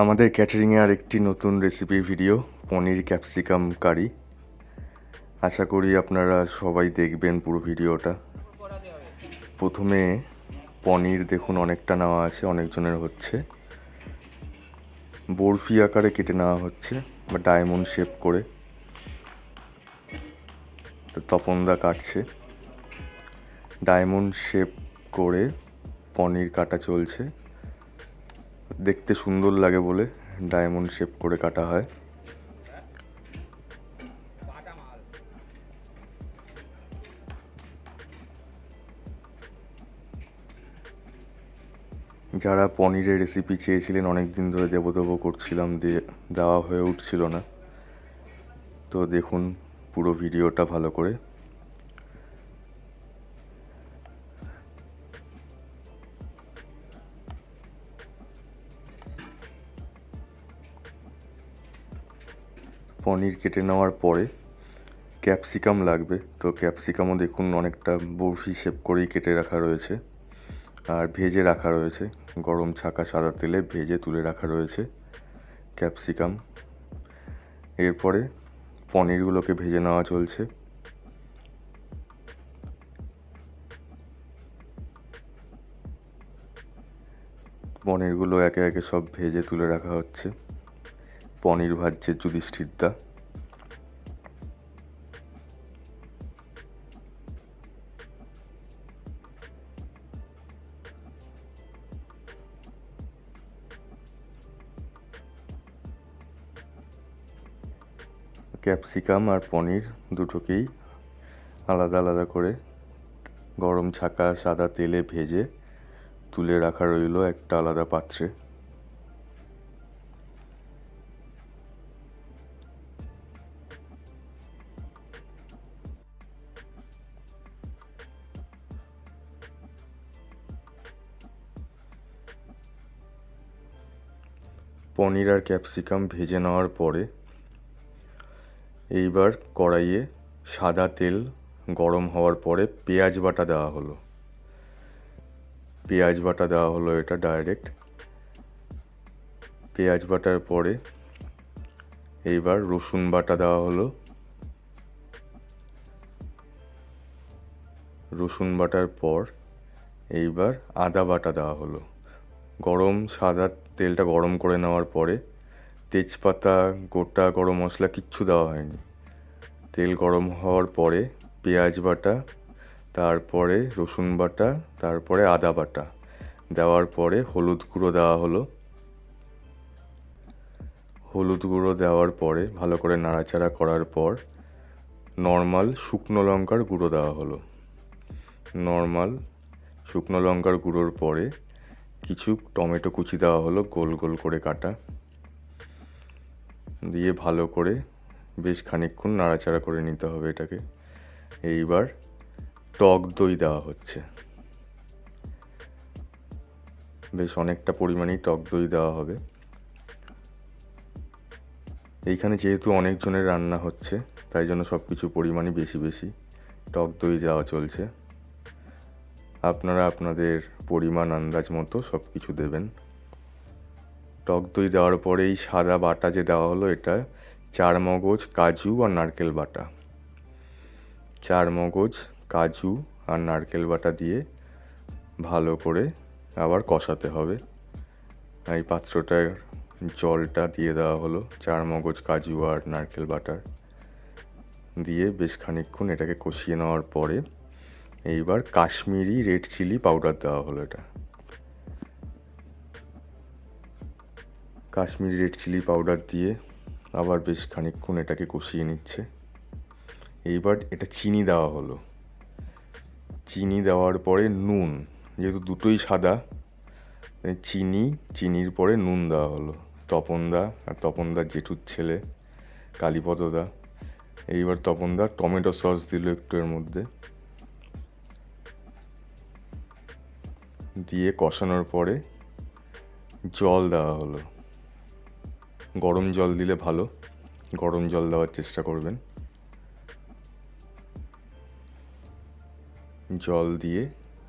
আমাদের ক্যাটারিংয়ে আরেকটি নতুন রেসিপির ভিডিও, পনির ক্যাপসিকাম কারি। আশা করি আপনারা সবাই দেখবেন পুরো ভিডিওটা। প্রথমে পনির দেখুন অনেকটা নেওয়া আছে, অনেকজনের হচ্ছে। বরফি আকারে কেটে নেওয়া হচ্ছে বা ডায়মন্ড শেপ করে। তো তপনদা কাটছে, ডায়মন্ড শেপ করে পনির কাটা চলছে। দেখতে সুন্দর লাগে বলে ডায়মন্ড শেপ করে কাটা হয়। যারা পনিরের রেসিপি চেয়েছিলেন, অনেক দিন ধরে দেবো করছিলাম, দিয়ে দেওয়া হয়ে উঠছিল না। তো দেখুন পুরো ভিডিওটা ভালো করে। পনির কেটে নেওয়ার পরে ক্যাপসিকাম লাগবে, তো ক্যাপসিকামও দেখুন অনেকটা বরফি শেপ করেই কেটে রাখা রয়েছে আর ভেজে রাখা রয়েছে। গরম ছাকা সাদা তেলে ভেজে তুলে রাখা রয়েছে ক্যাপসিকাম। এরপরে পনিরগুলোকে ভেজে নেওয়া চলছে। পনিরগুলো একে একে সব ভেজে তুলে রাখা হচ্ছে। পনির ভাজছে যুধিষ্ঠিরদা। ক্যাপসিকাম আর পনির দুটোকেই আলাদা আলাদা করে গরম ছাকা সাদা তেলে ভেজে তুলে রাখা রইল একটা আলাদা পাত্রে। পনির আর ক্যাপসিকাম ভেজে নেওয়ার পরে এইবার কড়াইয়ে সাদা তেল গরম হওয়ার পরে পেঁয়াজ বাটা দেওয়া হলো। পেঁয়াজ বাটা দেওয়া হলো এটা ডাইরেক্ট। পেঁয়াজ বাটার পরে এইবার রসুন বাটা দেওয়া হলো। রসুন বাটার পর এইবার আদা বাটা দেওয়া হলো। গরম সাদা তেলটা গরম করে নেওয়ার পরে তেজপাতা, গোটা গরম মশলা কিচ্ছু দেওয়া হয়নি। তেল গরম হওয়ার পরে পেঁয়াজ বাটা, তারপরে রসুন বাটা, তারপরে আদা বাটা দেওয়ার পরে হলুদ গুঁড়ো দেওয়া হলো। হলুদ গুঁড়ো দেওয়ার পরে ভালো করে নাড়াচাড়া করার পর নর্মাল শুকনো লঙ্কার গুঁড়ো দেওয়া হলো। নর্মাল শুকনো লঙ্কার গুঁড়োর পরে কিছু টমেটো কুচি দেওয়া হলো, গোল গোল করে কাটা। দিয়ে ভালো করে বেশ খানিকক্ষণ নাড়াচাড়া করে নিতে হবে এটাকে। এইবার টক দই দেওয়া হচ্ছে। বেশ অনেকটা পরিমাণেই টক দই দেওয়া হবে। এইখানে যেহেতু অনেকজনের রান্না হচ্ছে, তাই জন্য সব কিছু পরিমাণই বেশি বেশি টক দই দেওয়া চলছে। আপনারা আপনাদের পরিমাণ আন্দাজ মতো সব কিছু দেবেন। টক দই দেওয়ার পরে এই সাদা বাটা যে দেওয়া হলো, এটা চারমগজ, কাজু আর নারকেল বাটা। চারমগজ, কাজু আর নারকেল বাটা দিয়ে ভালো করে আবার কষাতে হবে। এই পাত্রটার জলটা দিয়ে দেওয়া হলো চারমগজ, কাজু আর নারকেল বাটার দিয়ে বেশ খানিকক্ষণ এটাকে কষিয়ে নেওয়ার পরে এইবার কাশ্মীরি রেড চিলি পাউডার দেওয়া হলো। এটা কাশ্মীরি রেড চিলি পাউডার দিয়ে আবার বেশ খানিকক্ষণ এটাকে কষিয়ে নিচ্ছে। এইবার এটা চিনি দেওয়া হলো। চিনি দেওয়ার পরে নুন, যেহেতু দুটোই সাদা, চিনির পরে নুন দেওয়া হলো। তপনদা আর তপনদার জেঠুর ছেলে কালীপদদা, এইবার তপনদা টমেটো সস দিল একটু এর মধ্যে, দিয়ে কষানোর পরে জল দেওয়া হলো। গরম জল দিলে ভালো, গরম জল দেওয়ার চেষ্টা করবেন। জল দিয়ে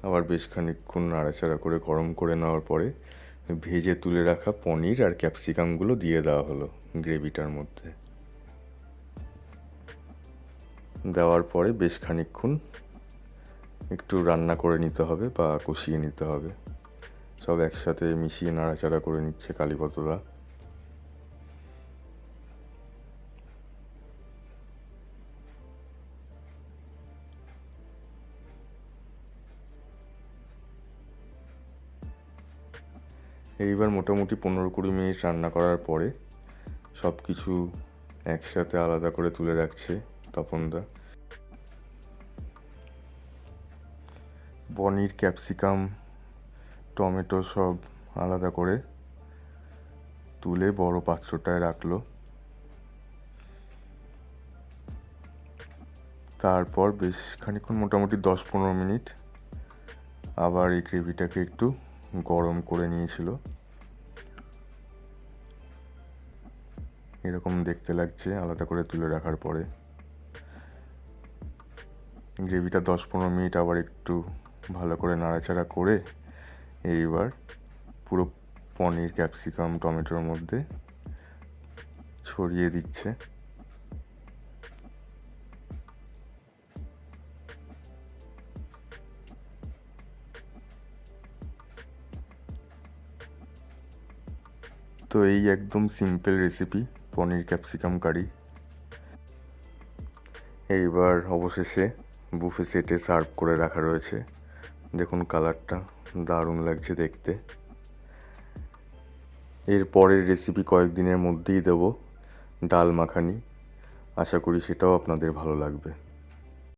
আবার বেশ খানিকক্ষণ নাড়াচাড়া করে গরম করে নেওয়ার পরে ভেজে তুলে রাখা পনির আর ক্যাপসিকামগুলো দিয়ে দেওয়া হলো গ্রেভিটার মধ্যে। দেওয়ার পরে বেশ খানিকক্ষণ একটু রান্না করে নিতে হবে বা কষিয়ে নিতে হবে। সব একসাথে মিশিয়ে নাড়াচাড়া করে নিচ্ছে কালীপদদা। এইবার মোটামুটি 15-20 মিনিট রান্না করার পরে সব কিছু একসাথে আলাদা করে তুলে রাখছে তপনদা। পনির, ক্যাপসিকাম, টমেটো সব আলাদা করে তুলে বড় পাত্রটায় রাখলো। তারপর বেশ খানিকক্ষণ, মোটামুটি 10-15 মিনিট আবার এই গ্রেভিটাকে একটু গরম করে নিয়েছিল। এরকম দেখতে লাগছে আলাদা করে তুলে রাখার পরে। গ্রেভিটা 10-15 মিনিট আবার একটু ভালো করে নাড়াচাড়া করে এইবার পুরো পনির, ক্যাপসিকাম, টমেটোর মধ্যে ছড়িয়ে দিচ্ছে। তো এই একদম সিম্পল রেসিপি পনির ক্যাপসিকাম কারি। এইবার অবশেষে বুফে সেটে সার্ভ করে রাখা রয়েছে। দেখুন কালারটা দারুণ লাগছে দেখতে। এর পরের রেসিপি কয়েকদিনের মধ্যেই দেব, ডাল মাখানি। আশা করি সেটাও আপনাদের ভালো লাগবে।